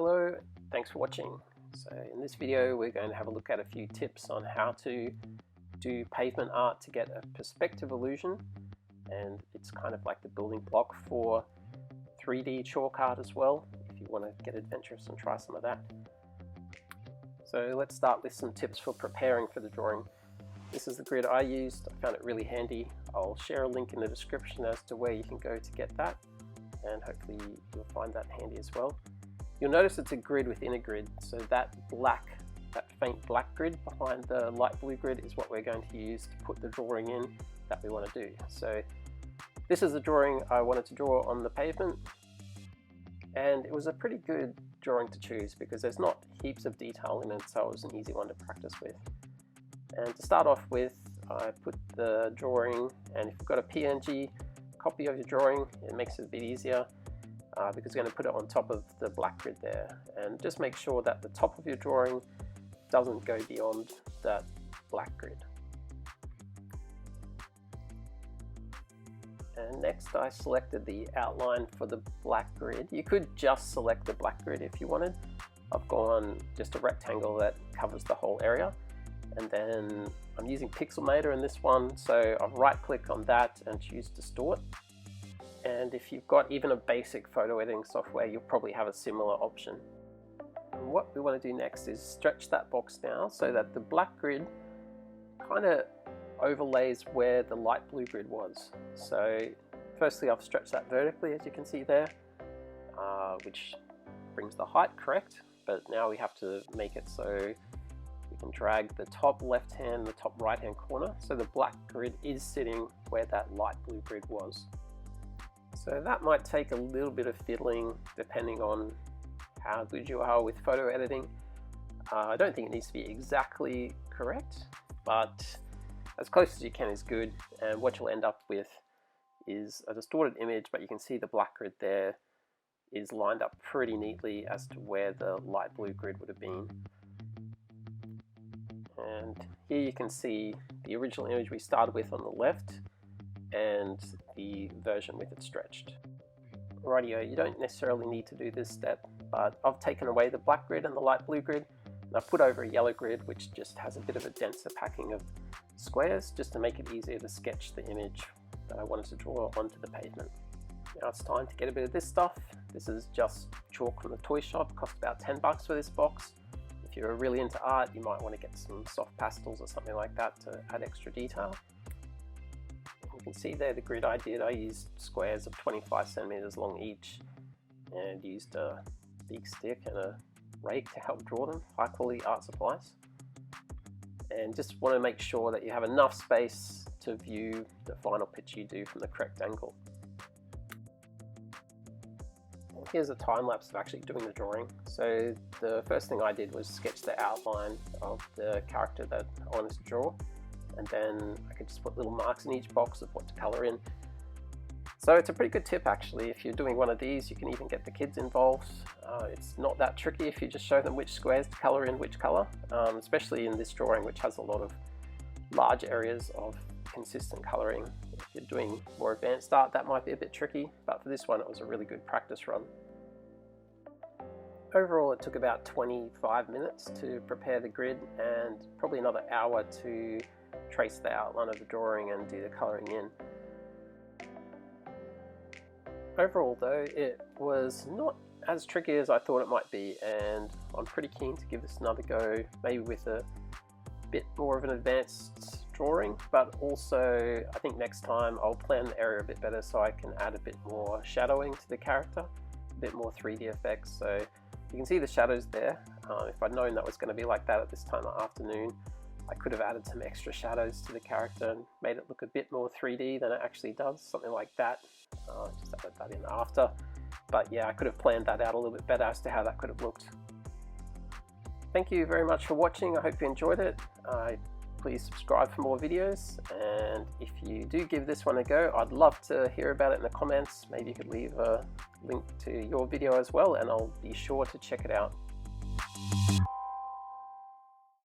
Hello, thanks for watching. So in this video we're going to have a look at a few tips on how to do pavement art to get a perspective illusion, and it's kind of like the building block for 3D chalk art as well if you want to get adventurous and try some of that. So let's start with some tips for preparing for the drawing. This is the grid I used. I found it really handy. I'll share a link in the description as to where you can go to get that, and hopefully you'll find that handy as well. You'll notice it's a grid within a grid, so that faint black grid behind the light blue grid is what we're going to use to put the drawing in that we want to do. So this is the drawing I wanted to draw on the pavement, and it was a pretty good drawing to choose because there's not heaps of detail in it, so it was an easy one to practice with. And to start off with, I put the drawing, and if you've got a PNG copy of your drawing, it makes it a bit easier. Because you're going to put it on top of the black grid there, and just make sure that the top of your drawing doesn't go beyond that black grid. And next I selected the outline for the black grid. You could just select the black grid if you wanted. I've gone just a rectangle that covers the whole area, and then I'm using Pixelmator in this one, so I've right click on that and choose Distort. And if you've got even a basic photo editing software, you'll probably have a similar option. And what we want to do next is stretch that box now so that the black grid kind of overlays where the light blue grid was. So firstly, I've stretched that vertically, as you can see there, which brings the height correct, but now we have to make it so we can drag the top left hand, the top right hand corner, so the black grid is sitting where that light blue grid was. So that might take a little bit of fiddling depending on how good you are with photo editing. I don't think it needs to be exactly correct, but as close as you can is good. And what you'll end up with is a distorted image, but you can see the black grid there is lined up pretty neatly as to where the light blue grid would have been. And here you can see the original image we started with on the left, and the version with it stretched. Rightio, you don't necessarily need to do this step, but I've taken away the black grid and the light blue grid, and I've put over a yellow grid which just has a bit of a denser packing of squares, just to make it easier to sketch the image that I wanted to draw onto the pavement. Now it's time to get a bit of this stuff. This is just chalk from the toy shop. It cost about 10 bucks for this box. If you're really into art, you might want to get some soft pastels or something like that to add extra detail. You can see there the grid I did. I used squares of 25 centimeters long each, and used a big stick and a rake to help draw them. High quality art supplies. And just want to make sure that you have enough space to view the final picture you do from the correct angle. And here's a time lapse of actually doing the drawing. So the first thing I did was sketch the outline of the character that I wanted to draw. And then I could just put little marks in each box of what to color in. So it's a pretty good tip actually. If you're doing one of these, you can even get the kids involved. It's not that tricky if you just show them which squares to color in which color, especially in this drawing which has a lot of large areas of consistent coloring. If you're doing more advanced art, that might be a bit tricky, but for this one it was a really good practice run. Overall it took about 25 minutes to prepare the grid, and probably another hour to trace the outline of the drawing and do the colouring in. Overall though, it was not as tricky as I thought it might be, and I'm pretty keen to give this another go, maybe with a bit more of an advanced drawing, but also I think next time I'll plan the area a bit better so I can add a bit more shadowing to the character, a bit more 3D effects. So you can see the shadows there. If I'd known that was going to be like that at this time of afternoon, I could have added some extra shadows to the character and made it look a bit more 3D than it actually does, something like that. Just added that in after. But yeah, I could have planned that out a little bit better as to how that could have looked. Thank you very much for watching. I hope you enjoyed it. Please subscribe for more videos, and if you do give this one a go, I'd love to hear about it in the comments. Maybe you could leave a link to your video as well, and I'll be sure to check it out.